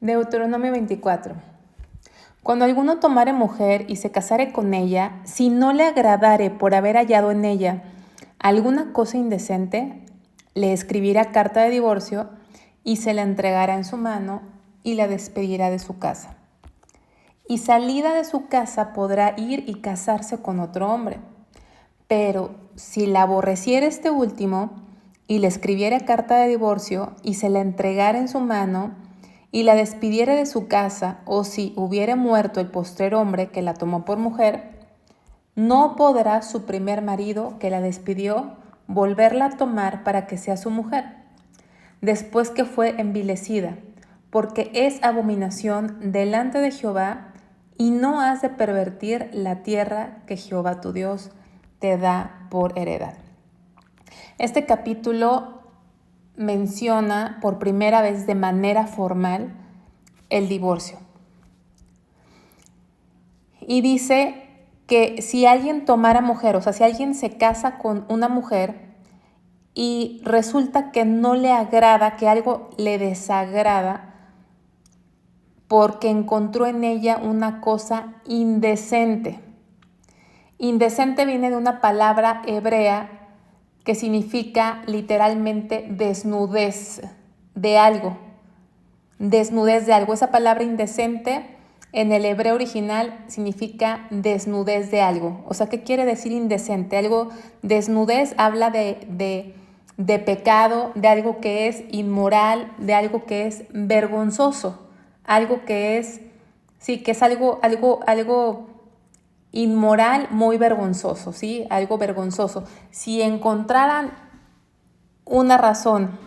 Deuteronomio 24. Cuando alguno tomare mujer y se casare con ella, si no le agradare por haber hallado en ella alguna cosa indecente, le escribirá carta de divorcio y se la entregará en su mano y la despedirá de su casa. Y salida de su casa podrá ir y casarse con otro hombre. Pero si la aborreciera este último y le escribiera carta de divorcio y se la entregara en su mano y la despidiera de su casa, o si hubiera muerto el postrer hombre que la tomó por mujer, no podrá su primer marido que la despidió volverla a tomar para que sea su mujer, después que fue envilecida, porque es abominación delante de Jehová, y no has de pervertir la tierra que Jehová tu Dios te da por heredad. Este capítulo menciona por primera vez de manera formal el divorcio. Y dice que si alguien tomara mujer, o sea, si alguien se casa con una mujer y resulta que no le agrada, que algo le desagrada, porque encontró en ella una cosa indecente. Indecente viene de una palabra hebrea que significa literalmente desnudez de algo. Desnudez de algo. Esa palabra indecente en el hebreo original significa desnudez de algo. O sea, ¿qué quiere decir indecente? Algo, desnudez habla de pecado, de algo que es inmoral, de algo que es vergonzoso, algo que es, sí, que es algo inmoral, muy vergonzoso, ¿sí? Algo vergonzoso. Si encontraran una razón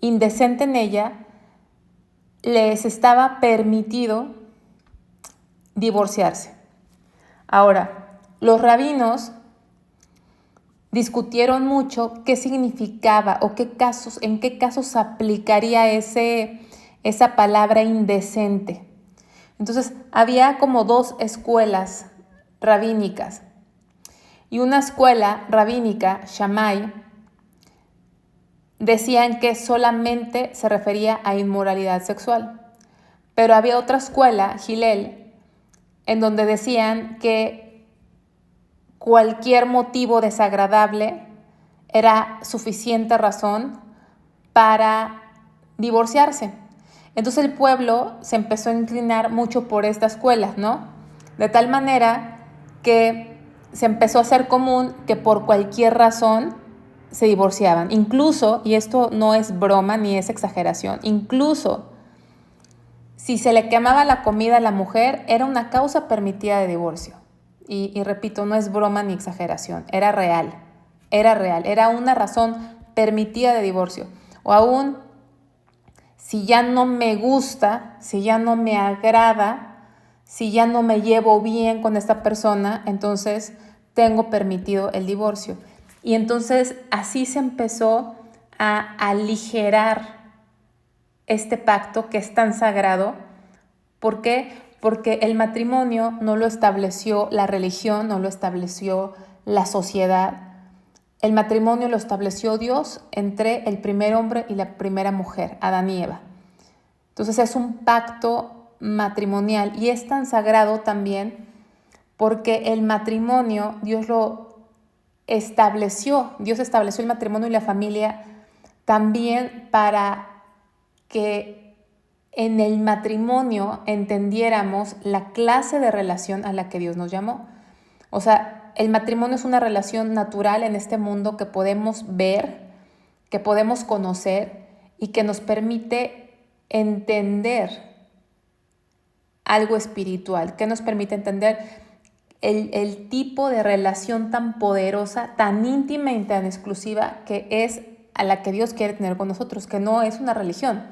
indecente en ella, les estaba permitido divorciarse. Ahora, los rabinos discutieron mucho qué significaba o en qué casos aplicaría esa palabra indecente. Entonces, había como dos escuelas rabínicas. Y una escuela rabínica, Shammai, decían que solamente se refería a inmoralidad sexual. Pero había otra escuela, Hillel, en donde decían que cualquier motivo desagradable era suficiente razón para divorciarse. Entonces el pueblo se empezó a inclinar mucho por esta escuela, ¿no? De tal manera que se empezó a hacer común que por cualquier razón se divorciaban. Incluso, y esto no es broma ni es exageración, incluso si se le quemaba la comida a la mujer, era una causa permitida de divorcio. Y repito, no es broma ni exageración, era real, era una razón permitida de divorcio. O aún, si ya no me gusta, si ya no me agrada, si ya no me llevo bien con esta persona, entonces tengo permitido el divorcio. Y entonces así se empezó a aligerar este pacto que es tan sagrado. ¿Por qué? Porque el matrimonio no lo estableció la religión, no lo estableció la sociedad. El matrimonio lo estableció Dios entre el primer hombre y la primera mujer, Adán y Eva. Entonces es un pacto matrimonial y es tan sagrado también porque el matrimonio Dios estableció el matrimonio y la familia también para que en el matrimonio entendiéramos la clase de relación a la que Dios nos llamó. O sea, el matrimonio es una relación natural en este mundo que podemos ver, que podemos conocer y que nos permite entender algo espiritual, que nos permite entender el tipo de relación tan poderosa, tan íntima y tan exclusiva que es a la que Dios quiere tener con nosotros, que no es una religión,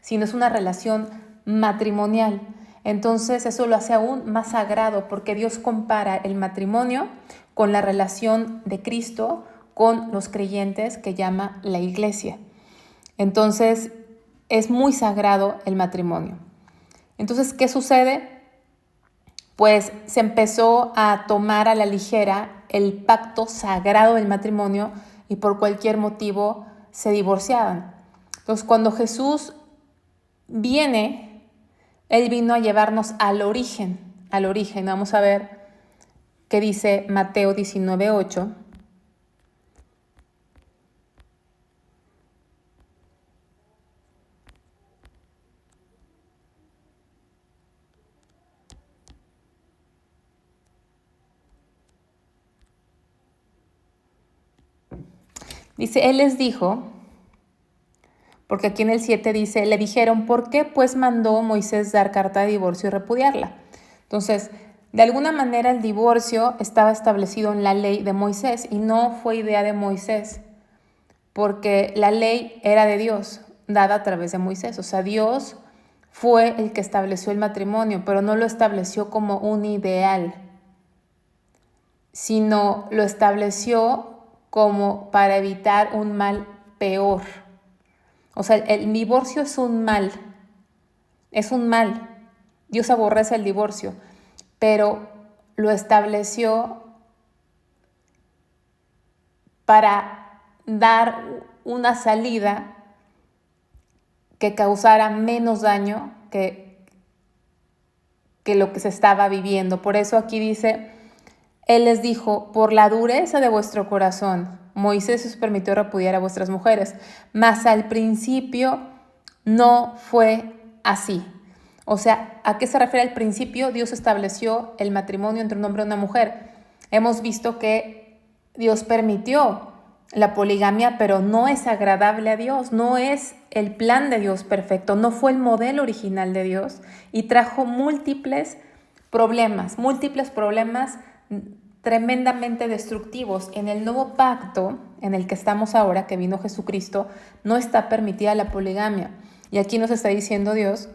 sino es una relación matrimonial. Entonces eso lo hace aún más sagrado porque Dios compara el matrimonio con la relación de Cristo con los creyentes que llama la iglesia. Entonces es muy sagrado el matrimonio. Entonces, ¿qué sucede? Pues se empezó a tomar a la ligera el pacto sagrado del matrimonio y por cualquier motivo se divorciaban. Entonces, cuando Jesús viene Él vino a llevarnos al origen. Vamos a ver qué dice Mateo 19:8. Dice, Él les dijo, porque aquí en el 7 dice, le dijeron, ¿por qué pues mandó Moisés dar carta de divorcio y repudiarla? Entonces, de alguna manera el divorcio estaba establecido en la ley de Moisés y no fue idea de Moisés, porque la ley era de Dios, dada a través de Moisés. O sea, Dios fue el que estableció el matrimonio, pero no lo estableció como un ideal, sino lo estableció como para evitar un mal peor. O sea, el divorcio es un mal. Dios aborrece el divorcio, pero lo estableció para dar una salida que causara menos daño que lo que se estaba viviendo. Por eso aquí dice, Él les dijo, por la dureza de vuestro corazón, Moisés os permitió repudiar a vuestras mujeres, mas al principio no fue así. O sea, ¿a qué se refiere al principio? Dios estableció el matrimonio entre un hombre y una mujer. Hemos visto que Dios permitió la poligamia, pero no es agradable a Dios, no es el plan de Dios perfecto, no fue el modelo original de Dios y trajo múltiples problemas tremendamente destructivos. En el nuevo pacto en el que estamos ahora, que vino Jesucristo, no está permitida la poligamia. Y aquí nos está diciendo Dios,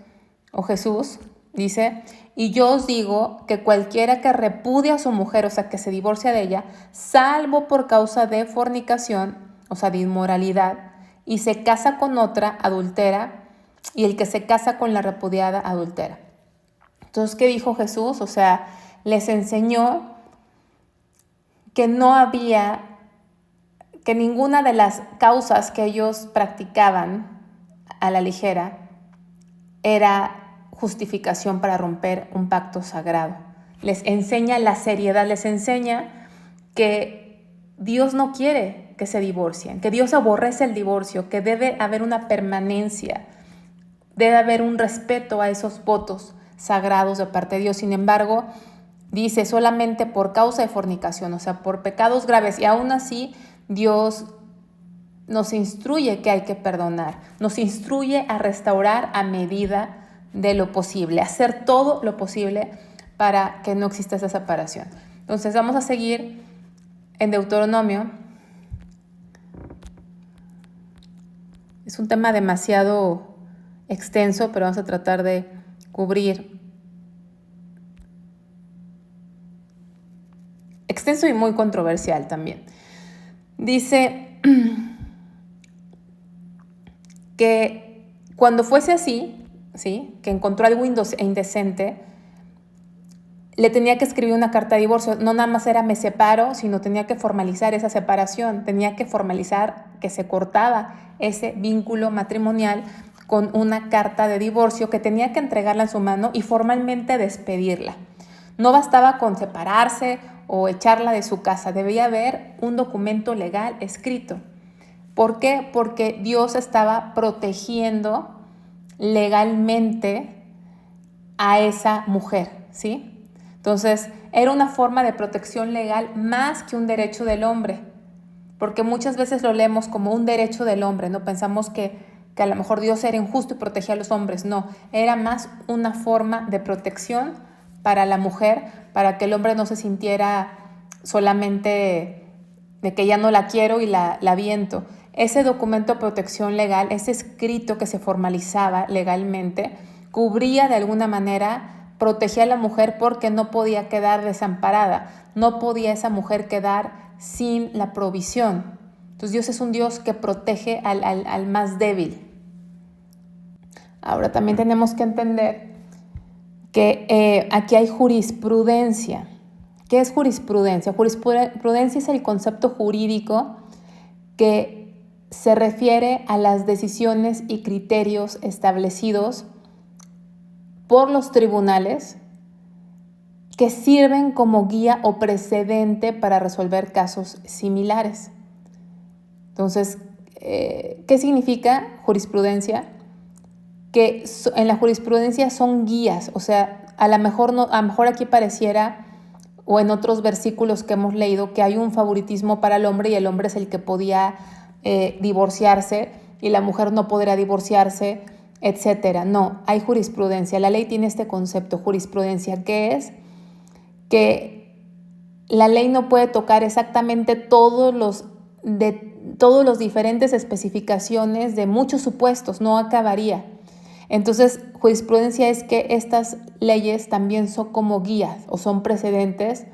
o Jesús, dice, y yo os digo que cualquiera que repudia a su mujer, o sea, que se divorcia de ella, salvo por causa de fornicación, o sea, de inmoralidad, y se casa con otra, adultera, y el que se casa con la repudiada, adultera. Entonces, ¿qué dijo Jesús? O sea, les enseñó que no había, que ninguna de las causas que ellos practicaban a la ligera era justificación para romper un pacto sagrado. Les enseña la seriedad, les enseña que Dios no quiere que se divorcien, que Dios aborrece el divorcio, que debe haber una permanencia, debe haber un respeto a esos votos sagrados de parte de Dios. Sin embargo, dice solamente por causa de fornicación, o sea, por pecados graves, y aún así Dios nos instruye que hay que perdonar, nos instruye a restaurar a medida de lo posible, hacer todo lo posible para que no exista esa separación. Entonces vamos a seguir en Deuteronomio. Es un tema demasiado extenso, pero vamos a tratar de cubrir. Extenso y muy controversial también. Dice que cuando fuese así, ¿sí?, que encontró algo indecente, le tenía que escribir una carta de divorcio. No nada más era me separo, sino tenía que formalizar esa separación, tenía que formalizar que se cortaba ese vínculo matrimonial con una carta de divorcio que tenía que entregarla en su mano y formalmente despedirla. No bastaba con separarse o echarla de su casa, debía haber un documento legal escrito. ¿Por qué? Porque Dios estaba protegiendo legalmente a esa mujer, ¿sí? Entonces, era una forma de protección legal más que un derecho del hombre, porque muchas veces lo leemos como un derecho del hombre, ¿no? Pensamos que a lo mejor Dios era injusto y protegía a los hombres. No, era más una forma de protección para la mujer, para que el hombre no se sintiera solamente de que ya no la quiero y la aviento. Ese documento de protección legal, ese escrito que se formalizaba legalmente, cubría de alguna manera, protegía a la mujer porque no podía quedar desamparada, no podía esa mujer quedar sin la provisión. Entonces Dios es un Dios que protege al más débil. Ahora también tenemos que entender que aquí hay jurisprudencia. ¿Qué es jurisprudencia? Jurisprudencia es el concepto jurídico que se refiere a las decisiones y criterios establecidos por los tribunales que sirven como guía o precedente para resolver casos similares. Entonces, ¿qué significa jurisprudencia? Que en la jurisprudencia son guías, o sea, a lo mejor aquí pareciera, o en otros versículos que hemos leído, que hay un favoritismo para el hombre y el hombre es el que podía divorciarse y la mujer no podrá divorciarse, etcétera. No, hay jurisprudencia. La ley tiene este concepto, jurisprudencia, que es que la ley no puede tocar exactamente todos los diferentes especificaciones de muchos supuestos, no acabaría. Entonces, jurisprudencia es que estas leyes también son como guías o son precedentes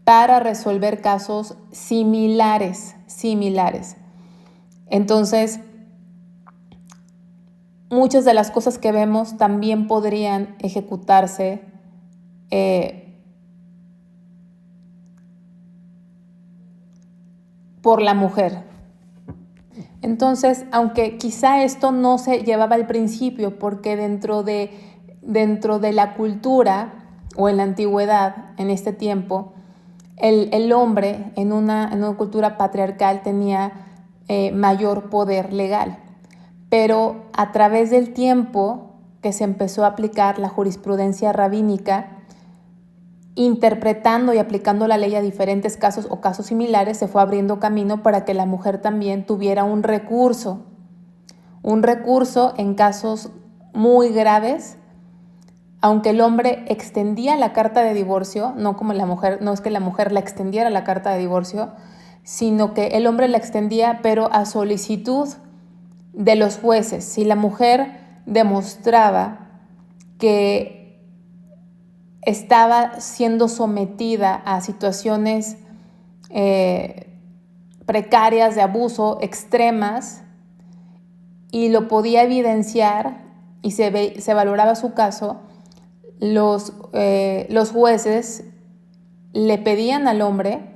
para resolver casos similares. Entonces, muchas de las cosas que vemos también podrían ejecutarse por la mujer. Entonces, aunque quizá esto no se llevaba al principio, porque dentro de la cultura o en la antigüedad, en este tiempo, el hombre en una cultura patriarcal tenía mayor poder legal. Pero a través del tiempo que se empezó a aplicar la jurisprudencia rabínica, interpretando y aplicando la ley a diferentes casos o casos similares, se fue abriendo camino para que la mujer también tuviera un recurso en casos muy graves, aunque el hombre extendía la carta de divorcio, no como la mujer, no es que la mujer la extendiera la carta de divorcio, sino que el hombre la extendía, pero a solicitud de los jueces. Si la mujer demostraba que estaba siendo sometida a situaciones precarias de abuso extremas y lo podía evidenciar y se valoraba su caso, los jueces le pedían al hombre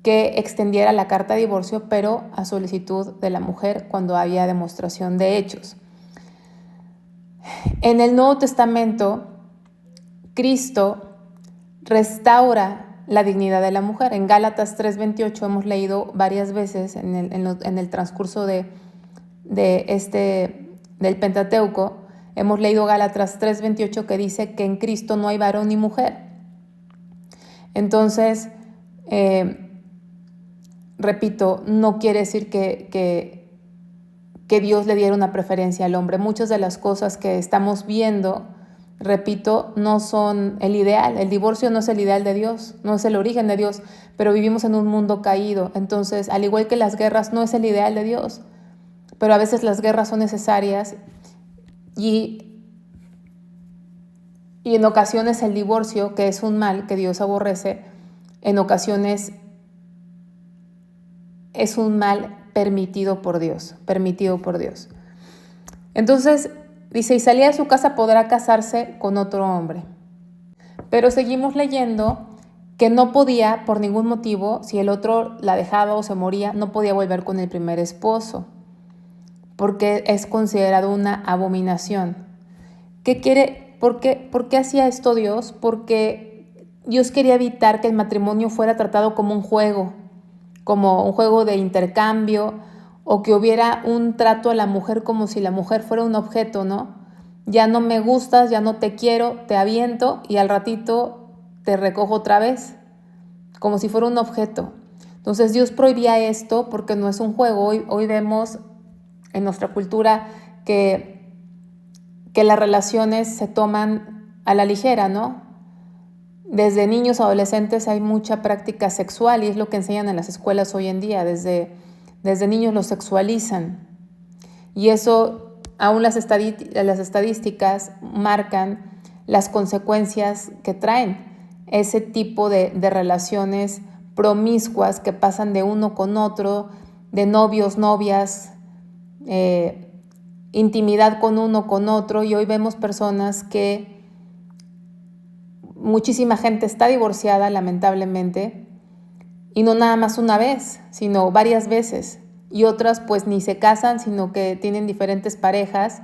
que extendiera la carta de divorcio, pero a solicitud de la mujer cuando había demostración de hechos. En el Nuevo Testamento, Cristo restaura la dignidad de la mujer. En Gálatas 3:28 hemos leído varias veces en el transcurso del Pentateuco, hemos leído Gálatas 3:28 que dice que en Cristo no hay varón ni mujer. Entonces, repito, no quiere decir que Dios le diera una preferencia al hombre. Muchas de las cosas que estamos viendo, repito, no son el ideal. El divorcio no es el ideal de Dios, no es el origen de Dios, pero vivimos en un mundo caído. Entonces, al igual que las guerras, no es el ideal de Dios, pero a veces las guerras son necesarias y en ocasiones el divorcio, que es un mal que Dios aborrece, en ocasiones es un mal permitido por Dios. Entonces, dice, y salía de su casa podrá casarse con otro hombre. Pero seguimos leyendo que no podía, por ningún motivo, si el otro la dejaba o se moría, no podía volver con el primer esposo, porque es considerado una abominación. ¿Por qué hacía esto Dios? Porque Dios quería evitar que el matrimonio fuera tratado como un juego de intercambio, o que hubiera un trato a la mujer como si la mujer fuera un objeto, ¿no? Ya no me gustas, ya no te quiero, te aviento y al ratito te recojo otra vez, como si fuera un objeto. Entonces Dios prohibía esto porque no es un juego. Hoy vemos en nuestra cultura que las relaciones se toman a la ligera, ¿no? Desde niños, adolescentes hay mucha práctica sexual y es lo que enseñan en las escuelas hoy en día. Desde niños los sexualizan y eso, aún las estadísticas marcan las consecuencias que traen ese tipo de relaciones promiscuas que pasan de uno con otro, de novios, novias, intimidad con uno con otro. Y hoy vemos personas que muchísima gente está divorciada, lamentablemente, y no nada más una vez, sino varias veces. Y otras pues ni se casan, sino que tienen diferentes parejas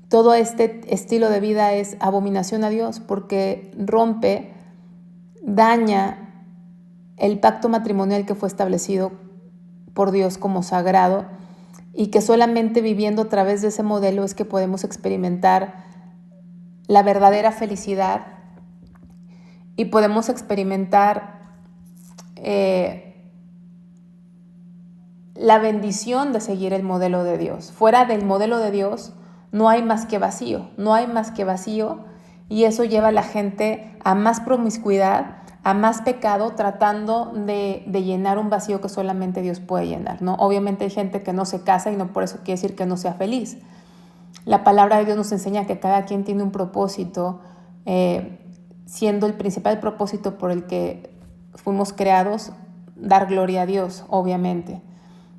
todo este estilo de vida es abominación a Dios porque rompe, daña el pacto matrimonial que fue establecido por Dios como sagrado y que solamente viviendo a través de ese modelo es que podemos experimentar la verdadera felicidad y podemos experimentar la bendición de seguir el modelo de Dios. Fuera del modelo de Dios no hay más que vacío, no hay más que vacío, y eso lleva a la gente a más promiscuidad, a más pecado, tratando de llenar un vacío que solamente Dios puede llenar, ¿no? Obviamente hay gente que no se casa y no por eso quiere decir que no sea feliz. La palabra de Dios nos enseña que cada quien tiene un propósito, siendo el principal propósito por el que fuimos creados, dar gloria a Dios, obviamente,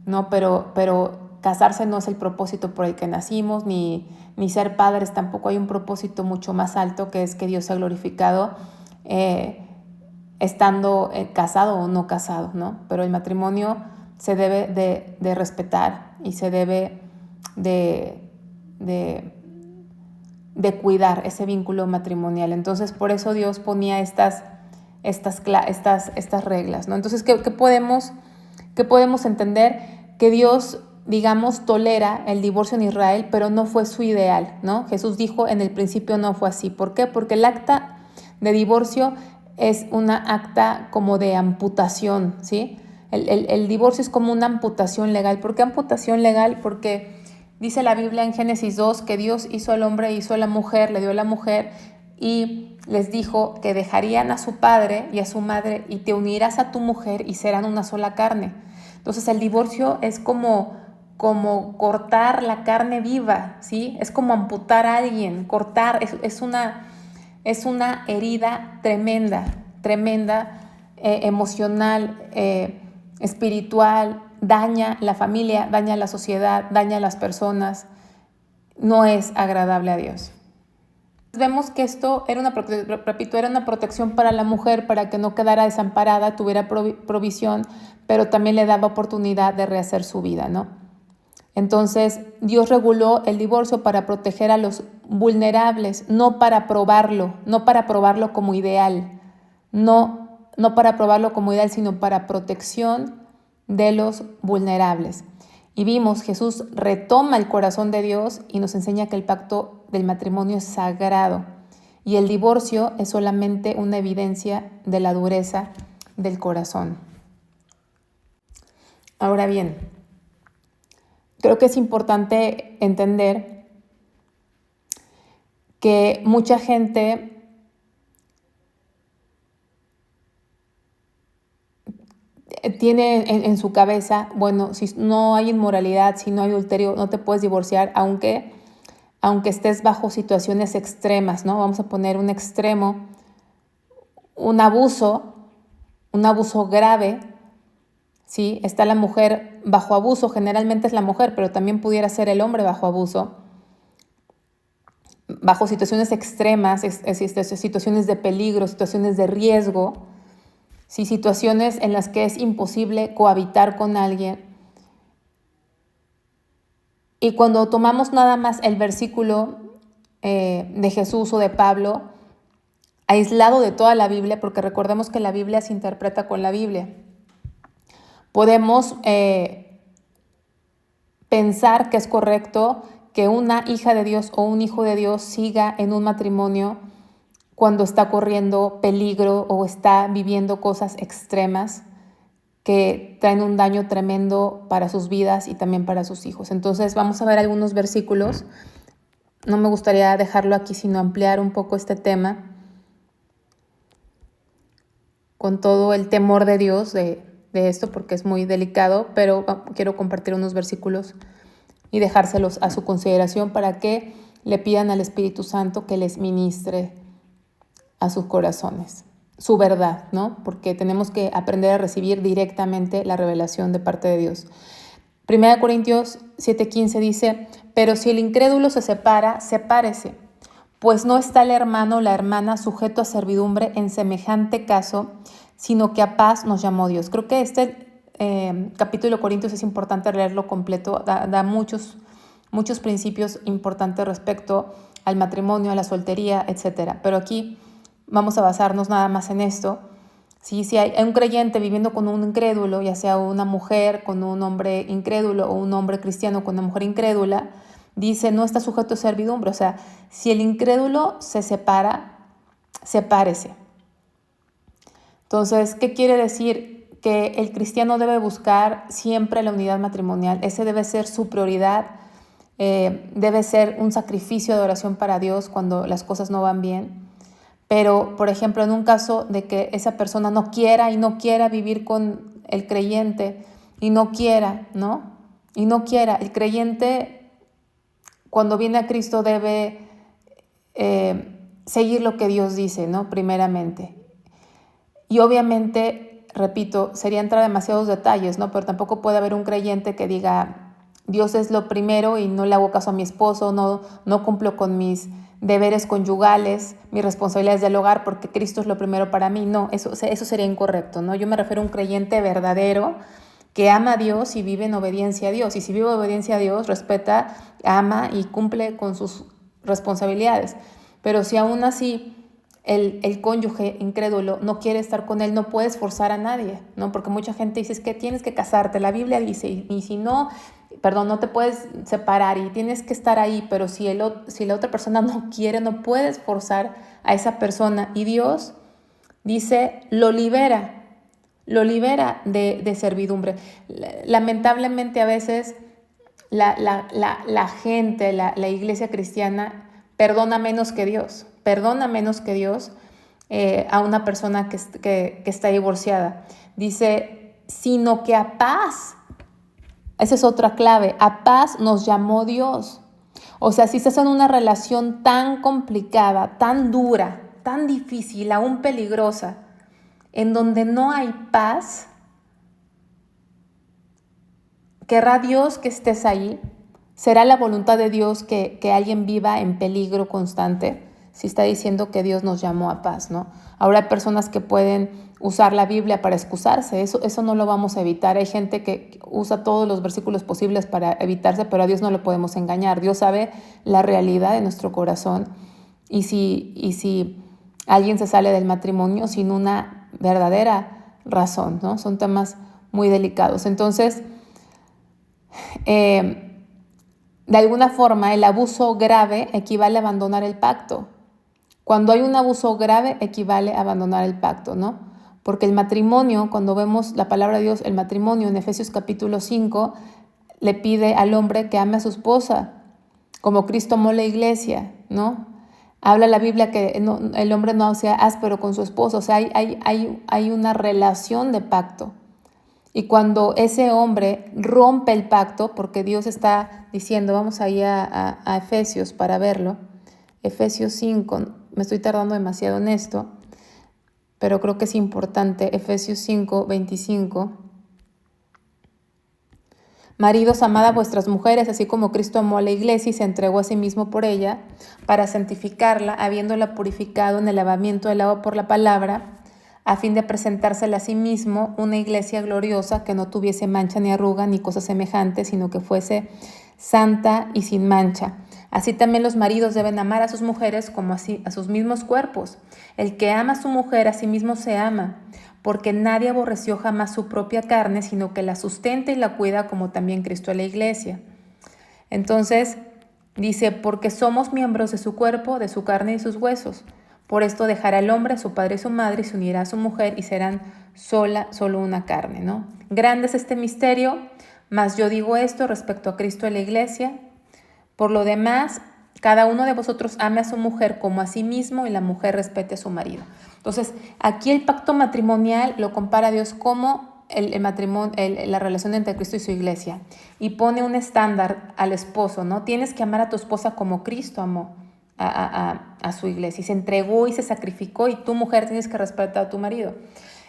¿no? Pero casarse no es el propósito por el que nacimos, ni ser padres tampoco. Hay un propósito mucho más alto, que es que Dios sea glorificado estando casado o no casado, ¿no? Pero el matrimonio se debe de respetar y se debe de cuidar ese vínculo matrimonial. Entonces, por eso Dios ponía estas reglas, ¿no? Entonces, ¿qué podemos entender? Que Dios, digamos, tolera el divorcio en Israel, pero no fue su ideal, ¿no? Jesús dijo, en el principio no fue así. ¿Por qué? Porque el acta de divorcio es una acta como de amputación, ¿sí? El divorcio es como una amputación legal. ¿Por qué amputación legal? Porque dice la Biblia en Génesis 2 que Dios hizo al hombre, hizo a la mujer, le dio a la mujer y les dijo que dejarían a su padre y a su madre y te unirás a tu mujer y serán una sola carne. Entonces el divorcio es como cortar la carne viva, ¿sí? Es como amputar a alguien, cortar, es una herida tremenda, emocional, espiritual, daña la familia, daña la sociedad, daña a las personas, no es agradable a Dios. Vemos que esto era una protección para la mujer, para que no quedara desamparada, tuviera provisión, pero también le daba oportunidad de rehacer su vida, ¿no? Entonces, Dios reguló el divorcio para proteger a los vulnerables, no para probarlo como ideal, no para probarlo como ideal, sino para protección de los vulnerables. Y vimos, Jesús retoma el corazón de Dios y nos enseña que el pacto del matrimonio es sagrado y el divorcio es solamente una evidencia de la dureza del corazón. Ahora bien, creo que es importante entender que mucha gente tiene en su cabeza, bueno, si no hay inmoralidad, si no hay adulterio, no te puedes divorciar, aunque estés bajo situaciones extremas, ¿no? Vamos a poner un extremo, un abuso grave, ¿sí? Está la mujer bajo abuso, generalmente es la mujer, pero también pudiera ser el hombre bajo abuso, bajo situaciones extremas, situaciones de peligro, situaciones de riesgo, ¿sí? Situaciones en las que es imposible cohabitar con alguien. Y cuando tomamos nada más el versículo de Jesús o de Pablo, aislado de toda la Biblia, porque recordemos que la Biblia se interpreta con la Biblia, podemos pensar que es correcto que una hija de Dios o un hijo de Dios siga en un matrimonio cuando está corriendo peligro o está viviendo cosas extremas que traen un daño tremendo para sus vidas y también para sus hijos. Entonces vamos a ver algunos versículos. No me gustaría dejarlo aquí, sino ampliar un poco este tema con todo el temor de Dios de esto, porque es muy delicado, pero quiero compartir unos versículos y dejárselos a su consideración para que le pidan al Espíritu Santo que les ministre a sus corazones su verdad, ¿no? Porque tenemos que aprender a recibir directamente la revelación de parte de Dios. 1 Corintios 7:15 dice, pero si el incrédulo se separa, sepárese, pues no está el hermano o la hermana sujeto a servidumbre en semejante caso, sino que a paz nos llamó Dios. Creo que este capítulo de Corintios es importante leerlo completo, da muchos muchos principios importantes respecto al matrimonio, a la soltería, etc. Pero aquí vamos a basarnos nada más en esto. Si hay un creyente viviendo con un incrédulo, ya sea una mujer con un hombre incrédulo o un hombre cristiano con una mujer incrédula, dice no está sujeto a servidumbre. O sea, si el incrédulo se separa, sepárese. Entonces, ¿qué quiere decir? Que el cristiano debe buscar siempre la unidad matrimonial. Ese debe ser su prioridad. Debe ser un sacrificio de oración para Dios cuando las cosas no van bien. Pero, por ejemplo, en un caso de que esa persona no quiera vivir con el creyente y no quiera, ¿no? Y no quiera, el creyente cuando viene a Cristo debe seguir lo que Dios dice, ¿no? Primeramente. Y obviamente, repito, sería entrar a demasiados detalles, ¿no? Pero tampoco puede haber un creyente que diga, Dios es lo primero y no le hago caso a mi esposo, no cumplo con mis deberes conyugales, mis responsabilidades del hogar porque Cristo es lo primero para mí. No, eso sería incorrecto, ¿no? Yo me refiero a un creyente verdadero que ama a Dios y vive en obediencia a Dios. Y si vive en obediencia a Dios, respeta, ama y cumple con sus responsabilidades. Pero si aún así el cónyuge incrédulo no quiere estar con él, no puedes forzar a nadie, ¿no? Porque mucha gente dice es que tienes que casarte, la Biblia dice, y si no, perdón, no te puedes separar y tienes que estar ahí, pero si la otra persona no quiere, no puedes forzar a esa persona. Y Dios dice, lo libera de servidumbre. Lamentablemente a veces la gente, la iglesia cristiana perdona menos que Dios a una persona que está divorciada. Dice, sino que a paz, esa es otra clave, a paz nos llamó Dios. O sea, si estás en una relación tan complicada, tan dura, tan difícil, aún peligrosa, en donde no hay paz, ¿querrá Dios que estés ahí? ¿Será la voluntad de Dios que alguien viva en peligro constante? Si está diciendo que Dios nos llamó a paz, ¿no? Ahora hay personas que pueden usar la Biblia para excusarse, eso no lo vamos a evitar. Hay gente que usa todos los versículos posibles para evitarse, pero a Dios no le podemos engañar. Dios sabe la realidad de nuestro corazón. Y si alguien se sale del matrimonio sin una verdadera razón, ¿no? Son temas muy delicados. Entonces, de alguna forma, el abuso grave equivale a abandonar el pacto. Cuando hay un abuso grave, equivale a abandonar el pacto, ¿no? Porque el matrimonio, cuando vemos la palabra de Dios, el matrimonio en Efesios capítulo 5, le pide al hombre que ame a su esposa, como Cristo amó la iglesia, ¿no? Habla la Biblia que el hombre no sea áspero con su esposa, o sea, hay una relación de pacto. Y cuando ese hombre rompe el pacto, porque Dios está diciendo, vamos ahí a Efesios para verlo, Efesios 5, me estoy tardando demasiado en esto, pero creo que es importante, Efesios 5, 25. Maridos, amad a vuestras mujeres, así como Cristo amó a la iglesia y se entregó a sí mismo por ella, para santificarla, habiéndola purificado en el lavamiento del agua por la palabra, a fin de presentársela a sí mismo una iglesia gloriosa que no tuviese mancha ni arruga ni cosa semejante, sino que fuese santa y sin mancha. Así también los maridos deben amar a sus mujeres como así a sus mismos cuerpos. El que ama a su mujer a sí mismo se ama, porque nadie aborreció jamás su propia carne, sino que la sustenta y la cuida como también Cristo a la iglesia. Entonces dice, porque somos miembros de su cuerpo, de su carne y sus huesos. Por esto dejará el hombre a su padre y su madre y se unirá a su mujer y serán solo una carne, ¿no? Grande es este misterio, mas yo digo esto respecto a Cristo y a la iglesia. Por lo demás, cada uno de vosotros ame a su mujer como a sí mismo y la mujer respete a su marido. Entonces, aquí el pacto matrimonial lo compara Dios como el matrimonio, la relación entre Cristo y su iglesia. Y pone un estándar al esposo, ¿no? Tienes que amar a tu esposa como Cristo amó a su iglesia y se entregó y se sacrificó, y tu mujer tienes que respetar a tu marido.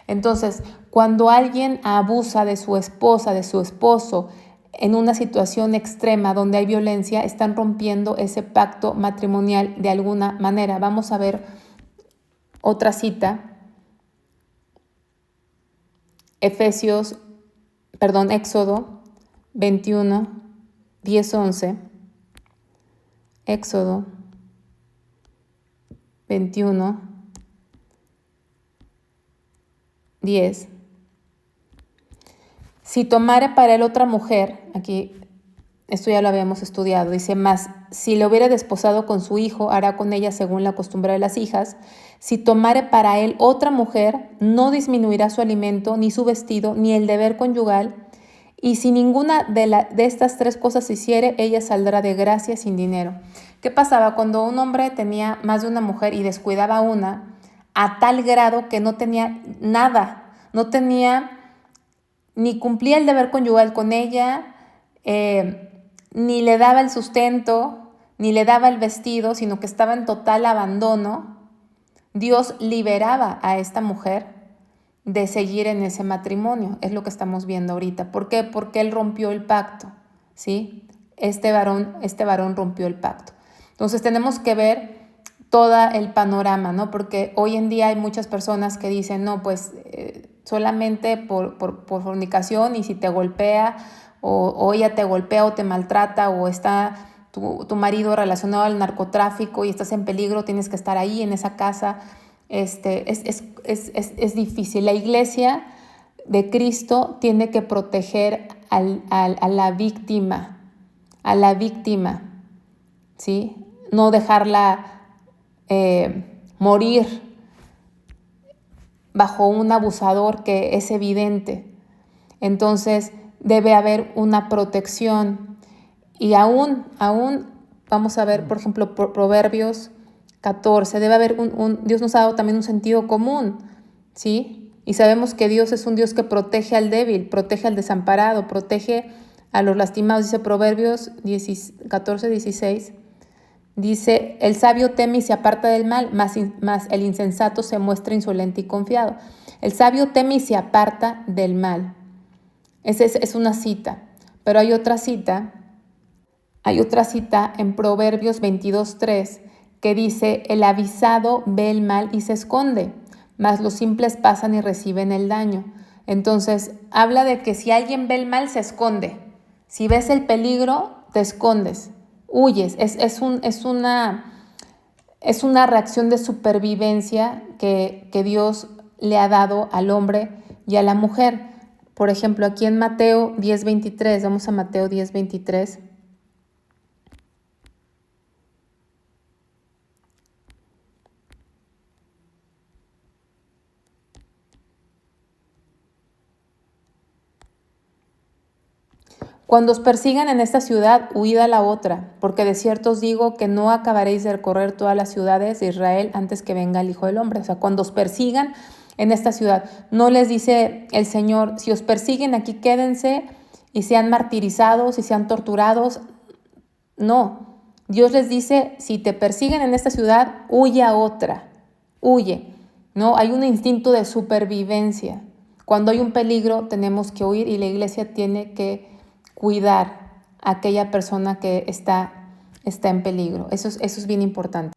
Entonces, cuando alguien abusa de su esposa, de su esposo, en una situación extrema donde hay violencia, están rompiendo ese pacto matrimonial de alguna manera. Vamos a ver otra cita. Éxodo 21, 10, 11. Éxodo 21, 10. Si tomare para él otra mujer, aquí esto ya lo habíamos estudiado, dice, más si le hubiera desposado con su hijo, hará con ella según la costumbre de las hijas. Si tomare para él otra mujer, no disminuirá su alimento, ni su vestido, ni el deber conyugal. Y si ninguna de estas tres cosas se hiciere, ella saldrá de gracia sin dinero. ¿Qué pasaba? Cuando un hombre tenía más de una mujer y descuidaba una, a tal grado que no tenía nada, no tenía, ni cumplía el deber conyugal con ella, ni le daba el sustento, ni le daba el vestido, sino que estaba en total abandono, Dios liberaba a esta mujer de seguir en ese matrimonio. Es lo que estamos viendo ahorita. ¿Por qué? Porque él rompió el pacto, ¿sí? Este varón rompió el pacto. Entonces tenemos que ver todo el panorama, ¿no? Porque hoy en día hay muchas personas que dicen, no, pues solamente por fornicación, y si te golpea o ella te golpea o te maltrata o está tu marido relacionado al narcotráfico y estás en peligro, tienes que estar ahí en esa casa. Es difícil. La iglesia de Cristo tiene que proteger a la víctima, ¿sí? No dejarla morir bajo un abusador que es evidente. Entonces debe haber una protección. Y aún vamos a ver, por ejemplo, Proverbios 14, debe haber Dios nos ha dado también un sentido común, ¿sí? Y sabemos que Dios es un Dios que protege al débil, protege al desamparado, protege a los lastimados. Dice Proverbios 14, 16, dice, el sabio teme y se aparta del mal, mas el insensato se muestra insolente y confiado. El sabio teme y se aparta del mal. Esa es una cita, pero hay otra cita en Proverbios 22:3 que dice, el avisado ve el mal y se esconde, mas los simples pasan y reciben el daño. Entonces, habla de que si alguien ve el mal, se esconde. Si ves el peligro, te escondes, huyes. Es una reacción de supervivencia que Dios le ha dado al hombre y a la mujer. Por ejemplo, aquí en Mateo 10:23, vamos a Mateo 10:23. Cuando os persigan en esta ciudad, huid a la otra, porque de cierto os digo que no acabaréis de recorrer todas las ciudades de Israel antes que venga el Hijo del Hombre. O sea, cuando os persigan en esta ciudad, no les dice el Señor, si os persiguen aquí quédense y sean martirizados y sean torturados. No, Dios les dice, si te persiguen en esta ciudad, huye a otra, huye. ¿No? Hay un instinto de supervivencia. Cuando hay un peligro tenemos que huir y la iglesia tiene que cuidar a aquella persona que está en peligro. Eso es bien importante.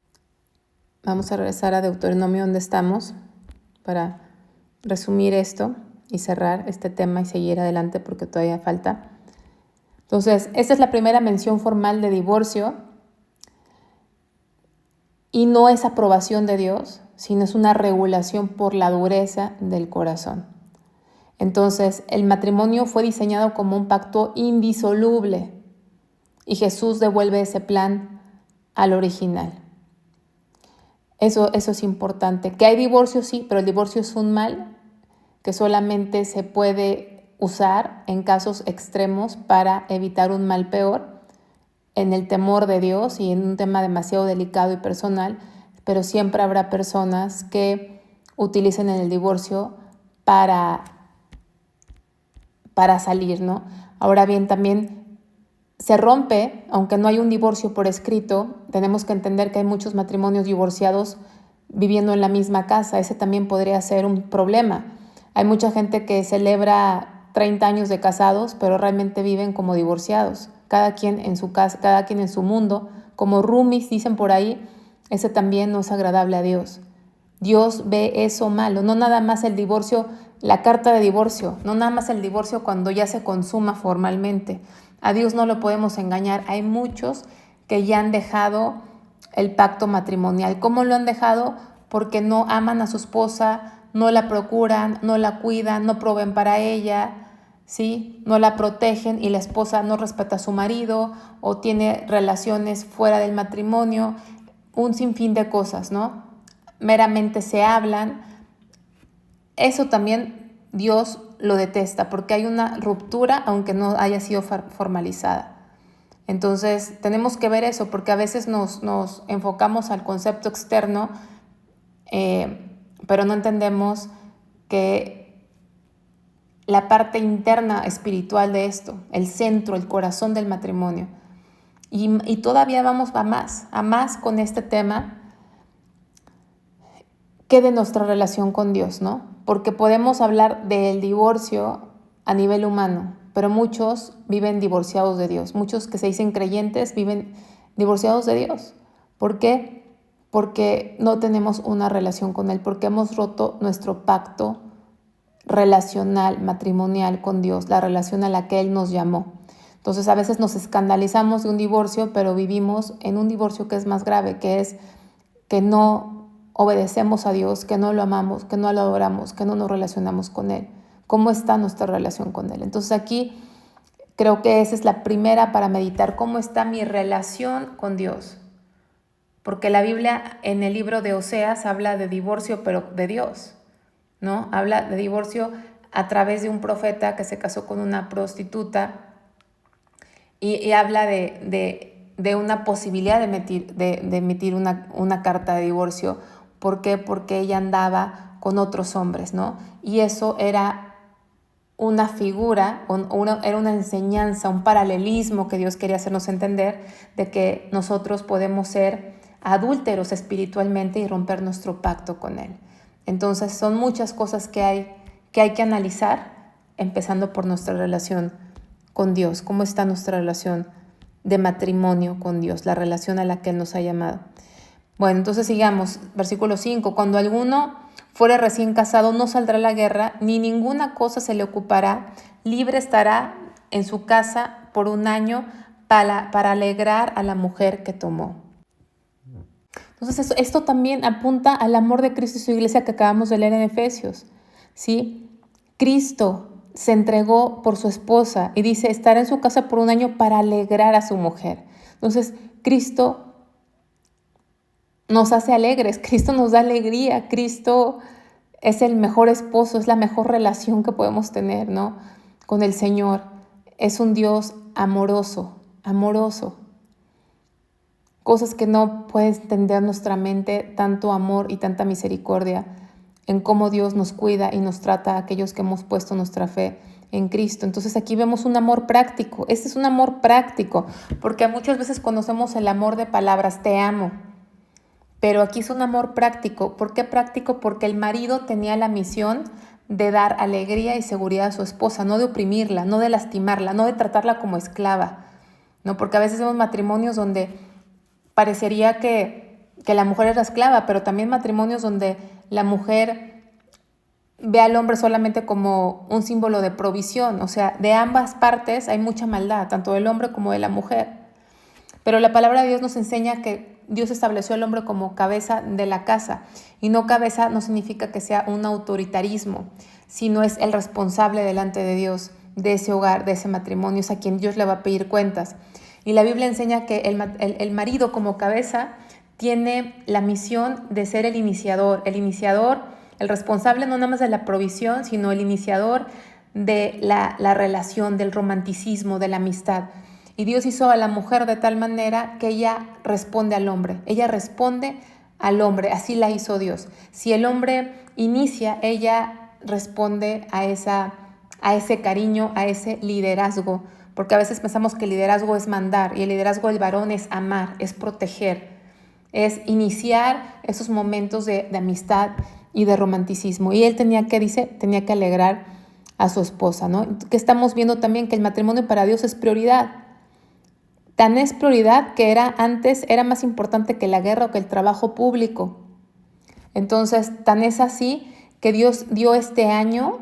Vamos a regresar a Deuteronomio donde estamos para resumir esto y cerrar este tema y seguir adelante porque todavía falta. Entonces, esta es la primera mención formal de divorcio y no es aprobación de Dios, sino es una regulación por la dureza del corazón. Entonces, el matrimonio fue diseñado como un pacto indisoluble y Jesús devuelve ese plan al original. Eso es importante. Que hay divorcio, sí, pero el divorcio es un mal que solamente se puede usar en casos extremos para evitar un mal peor, en el temor de Dios y en un tema demasiado delicado y personal, pero siempre habrá personas que utilicen el divorcio para salir, ¿no? Ahora bien, también se rompe, aunque no hay un divorcio por escrito, tenemos que entender que hay muchos matrimonios divorciados viviendo en la misma casa. Ese también podría ser un problema. Hay mucha gente que celebra 30 años de casados, pero realmente viven como divorciados, cada quien en su casa, cada quien en su mundo, como roomies, dicen por ahí. Ese también no es agradable a Dios. Dios ve eso malo, no nada más el divorcio, la carta de divorcio, no nada más el divorcio cuando ya se consuma formalmente. A Dios no lo podemos engañar. Hay muchos que ya han dejado el pacto matrimonial. ¿Cómo lo han dejado? Porque no aman a su esposa, no la procuran, no la cuidan, no proveen para ella, ¿sí? No la protegen y la esposa no respeta a su marido o tiene relaciones fuera del matrimonio, un sinfín de cosas, ¿no? Meramente se hablan. Eso también Dios lo detesta porque hay una ruptura aunque no haya sido formalizada. Entonces tenemos que ver eso porque a veces nos enfocamos al concepto externo, pero no entendemos que la parte interna espiritual de esto, el centro, el corazón del matrimonio. Y todavía vamos a más con este tema que de nuestra relación con Dios, ¿no? Porque podemos hablar del divorcio a nivel humano, pero muchos viven divorciados de Dios. Muchos que se dicen creyentes viven divorciados de Dios. ¿Por qué? Porque no tenemos una relación con Él, porque hemos roto nuestro pacto relacional, matrimonial con Dios, la relación a la que Él nos llamó. Entonces a veces nos escandalizamos de un divorcio, pero vivimos en un divorcio que es más grave, que es que no obedecemos a Dios, que no lo amamos, que no lo adoramos, que no nos relacionamos con Él. ¿Cómo está nuestra relación con Él? Entonces aquí creo que esa es la primera para meditar, ¿cómo está mi relación con Dios? Porque la Biblia en el libro de Oseas habla de divorcio, pero de Dios, ¿no? Habla de divorcio a través de un profeta que se casó con una prostituta y habla de una posibilidad de emitir una carta de divorcio. ¿Por qué? Porque ella andaba con otros hombres, ¿no? Y eso era una figura, era una enseñanza, un paralelismo que Dios quería hacernos entender de que nosotros podemos ser adúlteros espiritualmente y romper nuestro pacto con Él. Entonces son muchas cosas que hay que analizar, empezando por nuestra relación con Dios. ¿Cómo está nuestra relación de matrimonio con Dios, la relación a la que Él nos ha llamado? Bueno, entonces sigamos, versículo 5. Cuando alguno fuere recién casado, no saldrá a la guerra, ni ninguna cosa se le ocupará, libre estará en su casa por un año para alegrar a la mujer que tomó. Entonces esto también apunta al amor de Cristo y su iglesia que acabamos de leer en Efesios, ¿sí? Cristo se entregó por su esposa y dice, estará en su casa por un año para alegrar a su mujer. Entonces Cristo nos hace alegres, Cristo nos da alegría, Cristo es el mejor esposo, es la mejor relación que podemos tener, ¿no? Con el Señor. Es un Dios amoroso, amoroso. Cosas que no puede entender nuestra mente, tanto amor y tanta misericordia en cómo Dios nos cuida y nos trata a aquellos que hemos puesto nuestra fe en Cristo. Entonces aquí vemos un amor práctico. Este es un amor práctico, porque muchas veces conocemos el amor de palabras, te amo, pero aquí es un amor práctico. ¿Por qué práctico? Porque el marido tenía la misión de dar alegría y seguridad a su esposa, no de oprimirla, no de lastimarla, no de tratarla como esclava, ¿no? Porque a veces vemos matrimonios donde parecería que la mujer es la esclava, pero también matrimonios donde la mujer ve al hombre solamente como un símbolo de provisión. O sea, de ambas partes hay mucha maldad, tanto del hombre como de la mujer. Pero la palabra de Dios nos enseña que Dios estableció al hombre como cabeza de la casa. Y no cabeza no significa que sea un autoritarismo, sino es el responsable delante de Dios de ese hogar, de ese matrimonio, es a quien Dios le va a pedir cuentas. Y la Biblia enseña que el marido como cabeza tiene la misión de ser el iniciador, el responsable no nada más de la provisión, sino el iniciador de la relación, del romanticismo, de la amistad. Y Dios hizo a la mujer de tal manera que ella responde al hombre, así la hizo Dios. Si el hombre inicia, ella responde a ese cariño, a ese liderazgo, porque a veces pensamos que el liderazgo es mandar y el liderazgo del varón es amar, es proteger, es iniciar esos momentos de amistad y de romanticismo. Y él tenía que alegrar a su esposa, ¿no? Que estamos viendo también que el matrimonio para Dios es prioridad. Tan es prioridad que antes era más importante que la guerra o que el trabajo público. Entonces, tan es así que Dios dio este año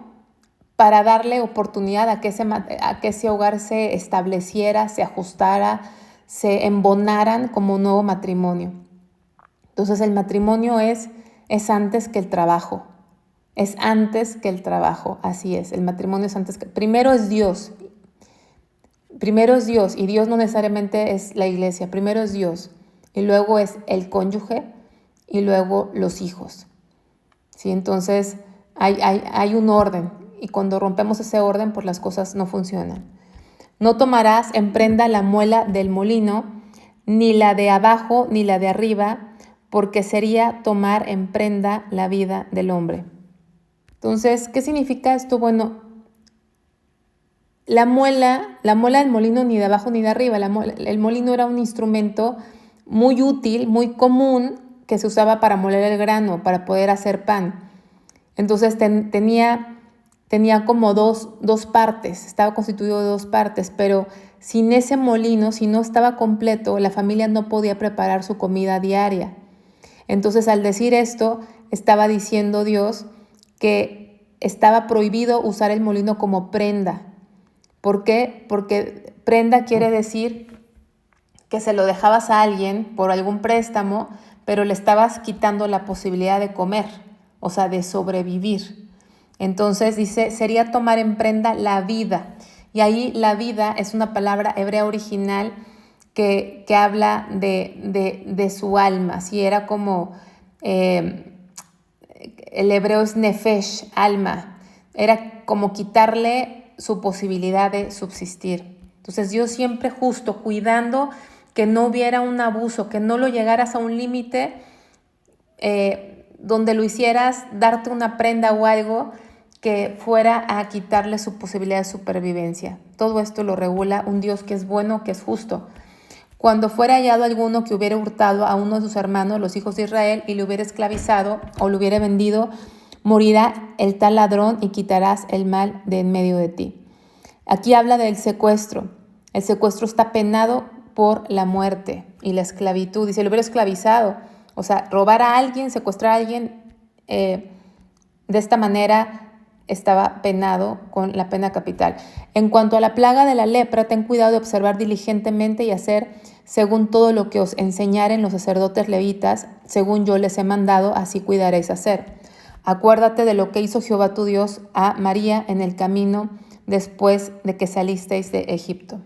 para darle oportunidad a que ese hogar se estableciera, se ajustara, se embonaran como un nuevo matrimonio. Entonces el matrimonio es antes que el trabajo. Es antes que el trabajo, así es. El matrimonio es antes que... Primero es Dios. Primero es Dios, y Dios no necesariamente es la iglesia. Primero es Dios, y luego es el cónyuge, y luego los hijos. ¿Sí? Entonces hay un orden, y cuando rompemos ese orden, pues las cosas no funcionan. No tomarás en prenda la muela del molino, ni la de abajo, ni la de arriba, porque sería tomar en prenda la vida del hombre. Entonces, ¿qué significa esto? Bueno, la muela del molino ni de abajo ni de arriba. El molino era un instrumento muy útil, muy común, que se usaba para moler el grano, para poder hacer pan. Entonces tenía como dos partes, estaba constituido de dos partes, pero sin ese molino, si no estaba completo, la familia no podía preparar su comida diaria. Entonces, al decir esto, estaba diciendo Dios que estaba prohibido usar el molino como prenda. ¿Por qué? Porque prenda quiere decir que se lo dejabas a alguien por algún préstamo, pero le estabas quitando la posibilidad de comer, o sea, de sobrevivir. Entonces dice, sería tomar en prenda la vida. Y ahí la vida es una palabra hebrea original que habla de su alma. ¿Sí? Era como, el hebreo es nefesh, alma. Era como quitarle su posibilidad de subsistir. Entonces Dios siempre justo, cuidando que no hubiera un abuso, que no lo llegaras a un límite donde lo hicieras darte una prenda o algo que fuera a quitarle su posibilidad de supervivencia. Todo esto lo regula un Dios que es bueno, que es justo. Cuando fuera hallado alguno que hubiera hurtado a uno de sus hermanos, los hijos de Israel, y le hubiera esclavizado o lo hubiera vendido, morirá el tal ladrón y quitarás el mal de en medio de ti. Aquí habla del secuestro. El secuestro está penado por la muerte y la esclavitud. Dice, lo hubiera esclavizado. O sea, robar a alguien, secuestrar a alguien, de esta manera estaba penado con la pena capital. En cuanto a la plaga de la lepra, ten cuidado de observar diligentemente y hacer según todo lo que os enseñaren los sacerdotes levitas, según yo les he mandado, así cuidaréis hacer. Acuérdate de lo que hizo Jehová tu Dios a María en el camino después de que salisteis de Egipto.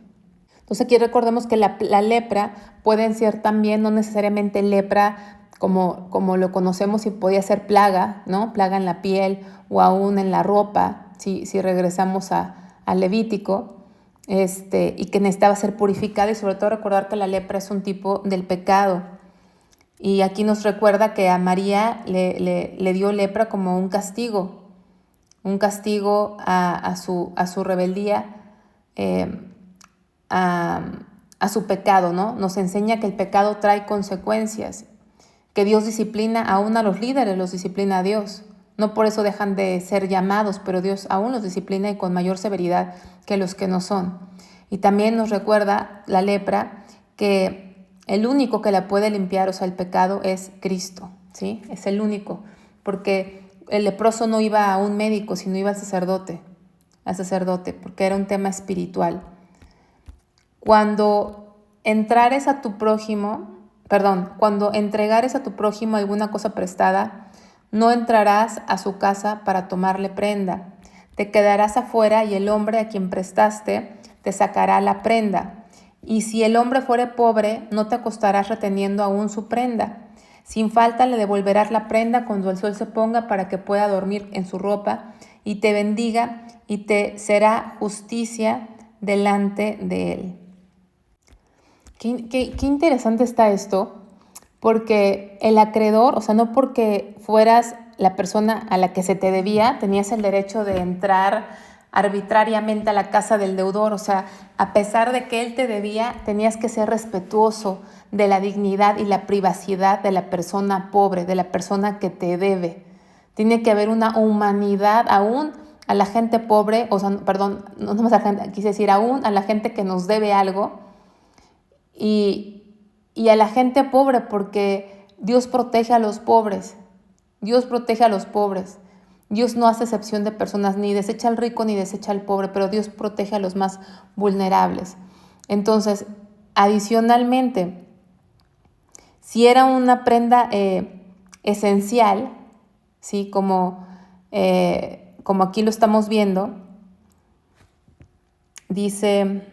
Entonces aquí recordemos que la lepra puede ser también, no necesariamente lepra como lo conocemos, y podía ser plaga, ¿no? Plaga en la piel o aún en la ropa, si regresamos a Levítico, y que necesitaba ser purificada, y sobre todo recordar que la lepra es un tipo del pecado. Y aquí nos recuerda que a María le dio lepra como un castigo a su rebeldía, a su pecado, ¿no? Nos enseña que el pecado trae consecuencias, que Dios disciplina aún a los líderes, los disciplina a Dios. No por eso dejan de ser llamados, pero Dios aún los disciplina y con mayor severidad que los que no son. Y también nos recuerda la lepra que el único que la puede limpiar, o sea, el pecado, es Cristo, ¿sí? Es el único, porque el leproso no iba a un médico, sino iba al sacerdote, porque era un tema espiritual. Cuando entregares a tu prójimo alguna cosa prestada, no entrarás a su casa para tomarle prenda. Te quedarás afuera y el hombre a quien prestaste te sacará la prenda. Y si el hombre fuere pobre, no te acostarás reteniendo aún su prenda. Sin falta le devolverás la prenda cuando el sol se ponga para que pueda dormir en su ropa y te bendiga y te será justicia delante de él. Qué interesante está esto, porque el acreedor, o sea, no porque fueras la persona a la que se te debía, tenías el derecho de entrar arbitrariamente a la casa del deudor. O sea, a pesar de que él te debía, tenías que ser respetuoso de la dignidad y la privacidad de la persona pobre, de la persona que te debe. Tiene que haber una humanidad aún a la gente pobre, o sea, perdón, no más a la gente, quise decir aún a la gente que nos debe algo, y a la gente pobre, porque Dios protege a los pobres. Dios protege a los pobres. Dios no hace excepción de personas, ni desecha al rico ni desecha al pobre, pero Dios protege a los más vulnerables. Entonces, Adicionalmente, si era una prenda esencial, ¿sí? Como aquí lo estamos viendo, dice,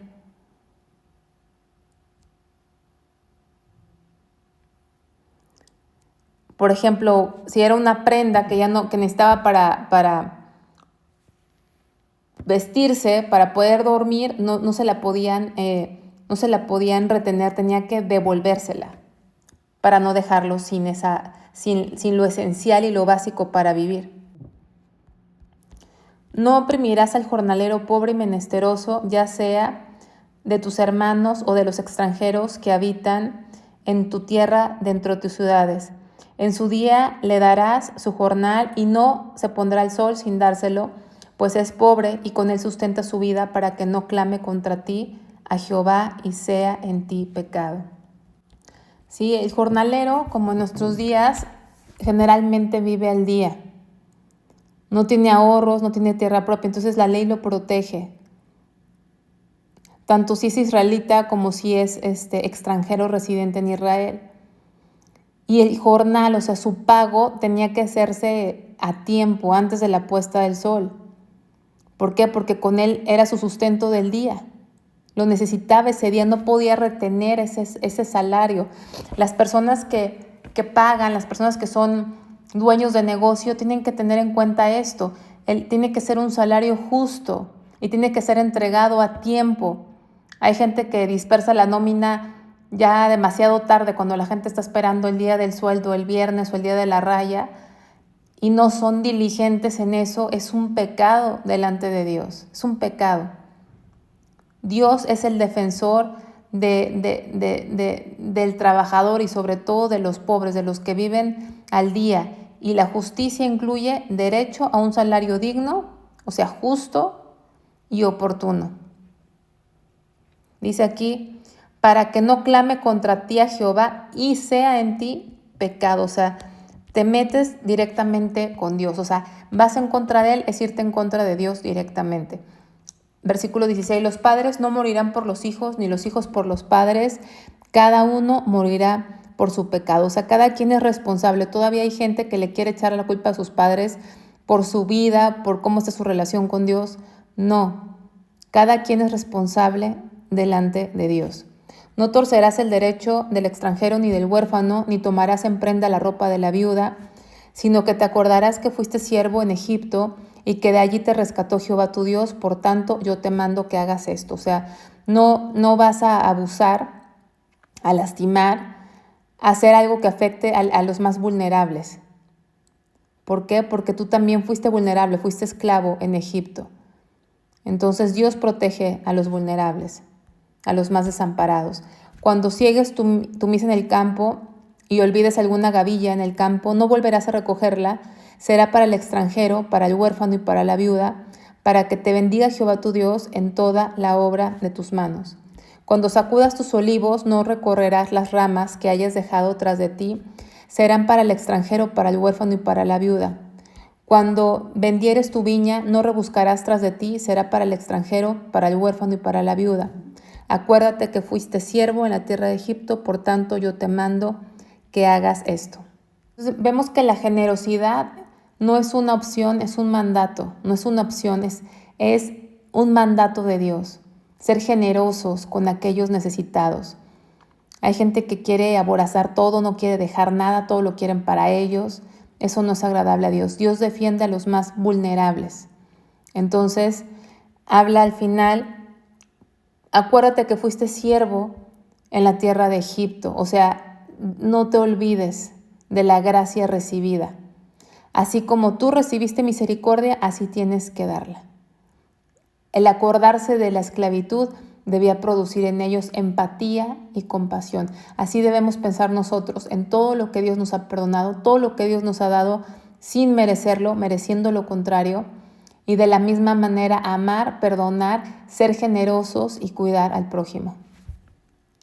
por ejemplo, si era una prenda que que necesitaba para vestirse, para poder dormir, no se la podían retener, tenía que devolvérsela para no dejarlo sin lo esencial y lo básico para vivir. No oprimirás al jornalero pobre y menesteroso, ya sea de tus hermanos o de los extranjeros que habitan en tu tierra dentro de tus ciudades. En su día le darás su jornal y no se pondrá el sol sin dárselo, pues es pobre y con él sustenta su vida para que no clame contra ti a Jehová y sea en ti pecado. Sí, el jornalero, como en nuestros días, generalmente vive al día. No tiene ahorros, no tiene tierra propia, entonces la ley lo protege. Tanto si es israelita como si es extranjero residente en Israel. Y el jornal, o sea, su pago tenía que hacerse a tiempo, antes de la puesta del sol. ¿Por qué? Porque con él era su sustento del día. Lo necesitaba ese día, no podía retener ese salario. Las personas que pagan, las personas que son dueños de negocio, tienen que tener en cuenta esto. Tiene que ser un salario justo y tiene que ser entregado a tiempo. Hay gente que dispersa la nómina ya demasiado tarde, cuando la gente está esperando el día del sueldo, el viernes o el día de la raya, y no son diligentes en eso. Es un pecado delante de Dios, es un pecado. Dios es el defensor del trabajador y sobre todo de los pobres, de los que viven al día. Y la justicia incluye derecho a un salario digno, o sea, justo y oportuno. Dice aquí, para que no clame contra ti a Jehová y sea en ti pecado. O sea, te metes directamente con Dios. O sea, vas en contra de Él, es irte en contra de Dios directamente. Versículo 16, los padres no morirán por los hijos, ni los hijos por los padres. Cada uno morirá por su pecado. O sea, cada quien es responsable. Todavía hay gente que le quiere echar la culpa a sus padres por su vida, por cómo está su relación con Dios. No, cada quien es responsable delante de Dios. No torcerás el derecho del extranjero ni del huérfano, ni tomarás en prenda la ropa de la viuda, sino que te acordarás que fuiste siervo en Egipto y que de allí te rescató Jehová tu Dios, por tanto yo te mando que hagas esto. O sea, no vas a abusar, a lastimar, a hacer algo que afecte a los más vulnerables. ¿Por qué? Porque tú también fuiste vulnerable, fuiste esclavo en Egipto. Entonces Dios protege a los vulnerables, a los más desamparados. Cuando ciegues tu mies en el campo y olvides alguna gavilla en el campo, no volverás a recogerla. Será para el extranjero, para el huérfano y para la viuda, para que te bendiga Jehová tu Dios en toda la obra de tus manos. Cuando sacudas tus olivos, no recorrerás las ramas que hayas dejado tras de ti. Serán para el extranjero, para el huérfano y para la viuda. Cuando vendieres tu viña, no rebuscarás tras de ti. Será para el extranjero, para el huérfano y para la viuda. Acuérdate que fuiste siervo en la tierra de Egipto, por tanto yo te mando que hagas esto. Entonces, vemos que la generosidad no es una opción, es un mandato. No es una opción, es un mandato de Dios. Ser generosos con aquellos necesitados. Hay gente que quiere aborazar todo, no quiere dejar nada, todo lo quieren para ellos. Eso no es agradable a Dios. Dios defiende a los más vulnerables. Entonces, habla al final, acuérdate que fuiste siervo en la tierra de Egipto. O sea, no te olvides de la gracia recibida. Así como tú recibiste misericordia, así tienes que darla. El acordarse de la esclavitud debía producir en ellos empatía y compasión. Así debemos pensar nosotros en todo lo que Dios nos ha perdonado, todo lo que Dios nos ha dado sin merecerlo, mereciendo lo contrario. Y de la misma manera amar, perdonar, ser generosos y cuidar al prójimo.